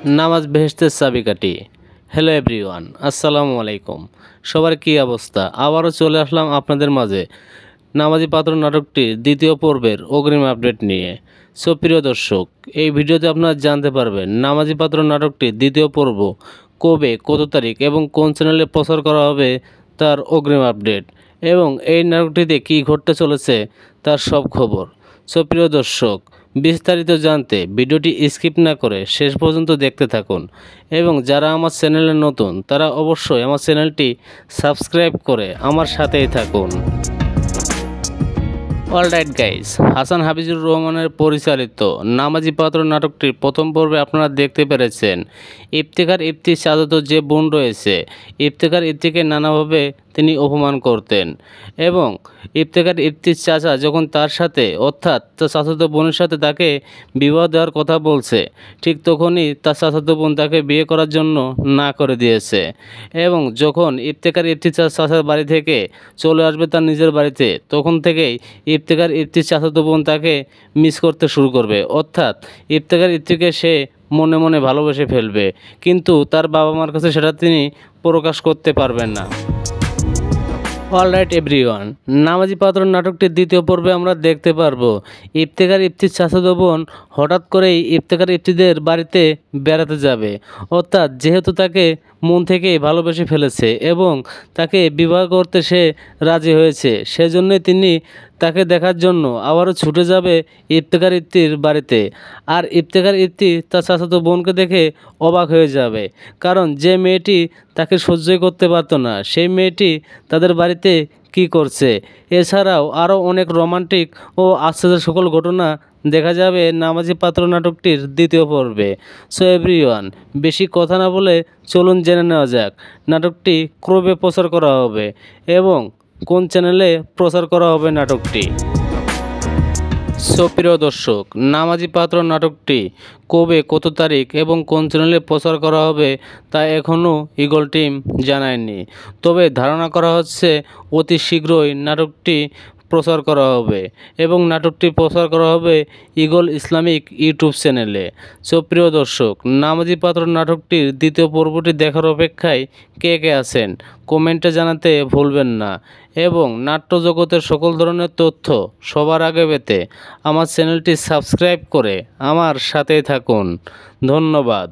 নামাজ বেহেশতের চাবিকাঠি। Hello everyone, আসসালামু আলাইকুম। সবার কী অবস্থা? আবারও চলে আসলাম আপনাদের মাঝে নামাজি পাত্র নাটকটির দ্বিতীয় পর্বের অগ্রিম আপডেট নিয়ে। সো প্রিয় দর্শক, এই ভিডিওতে আপনারা জানতে পারবেন নামাজি পাত্র নাটকটির দ্বিতীয় পর্ব কবে, কত তারিখ এবং কোন চ্যানেলে প্রচার করা হবে তার অগ্রিম আপডেট, এবং এই নাটকটিতে কী ঘটতে চলেছে তার সব খবর। সো প্রিয় দর্শক, বিস্তারিত জানতে ভিডিওটি স্কিপ না করে শেষ পর্যন্ত দেখতে থাকুন, এবং যারা আমার চ্যানেলে নতুন তারা অবশ্যই আমার চ্যানেলটি সাবস্ক্রাইব করে আমার সাথেই থাকুন। অলরাইট গাইস, হাসান হাবিজুর রহমানের পরিচালিত নামাজি পাত্র নাটকটির প্রথম পর্বে আপনারা দেখতে পেরেছেন ইফতেখার ইফতির চাচাতো যে বোন রয়েছে, ইফতেখার ইফতিকে নানাভাবে তিনি অপমান করতেন, এবং ইফতেখার ইফতির চাচা যখন তার সাথে অর্থাৎ তার চাচাতো বোনের সাথে তাকে বিবাহ দেওয়ার কথা বলছে, ঠিক তখনই তার চাচাতো বোন তাকে বিয়ে করার জন্য না করে দিয়েছে। এবং যখন ইফতেখার ইফতির চাচার বাড়ি থেকে চলে আসবে তার নিজের বাড়িতে, তখন থেকেই ইফতেখার ইফতির চাচাতো বোন তাকে মিস করতে শুরু করবে, অর্থাৎ ইফতেখার ইফতিকে সে মনে মনে ভালোবেসে ফেলবে, কিন্তু তার বাবা মার কাছে সেটা তিনি প্রকাশ করতে পারবেন না। অলরাইট এভরিওয়ান, নামাজি পাত্র নাটকটির দ্বিতীয় পর্বে আমরা দেখতে পারবো ইফতেখার ইফতির চাচাতো বোন হঠাৎ করেই ইফতেখার ইফতিদের বাড়িতে বেড়াতে যাবে, অর্থাৎ যেহেতু তাকে মন থেকেই ভালোবেসে ফেলেছে এবং তাকে বিবাহ করতে সে রাজি হয়েছে, সেজন্যই তিনি তাকে দেখার জন্য আবারও ছুটে যাবে ইফতেখার ইফতির বাড়িতে। আর ইফতেখার ইফতি তার চাচাতো বোনকে দেখে অবাক হয়ে যাবে, কারণ যে মেয়েটি তাকে সহ্যই করতে পারতো না সেই মেয়েটি তাদের বাড়িতে কি করছে। এছাড়াও আরও অনেক রোমান্টিক ও আশ্চর্যের সকল ঘটনা দেখা যাবে নামাজি পাত্র নাটকটির দ্বিতীয় পর্বে। সো এভরিওয়ান, বেশি কথা না বলে চলুন জেনে নেওয়া যাক নাটকটি কবে প্রচার করা হবে এবং কোন চ্যানেলে প্রচার করা হবে নাটকটি। সো প্রিয় দর্শক, নামাজি পাত্র নাটকটি কবে, কত তারিখ এবং কোন চ্যানেলে প্রচার করা হবে তা এখনও ইগল টিম জানায়নি, তবে ধারণা করা হচ্ছে অতি শীঘ্রই নাটকটি প্রচার করা হবে এবং নাটকটি প্রচার করা হবে ইগল ইসলামিক ইউটিউব চ্যানেলে। সো প্রিয় দর্শক, নামাজি পাত্র নাটকটির দ্বিতীয় পর্বটি দেখার অপেক্ষায় কে কে আছেন কমেন্টে জানাতে ভুলবেন না, এবং নাট্য জগতের সকল ধরনের তথ্য সবার আগে পেতে আমার চ্যানেলটি সাবস্ক্রাইব করে আমার সাথেই থাকুন। ধন্যবাদ।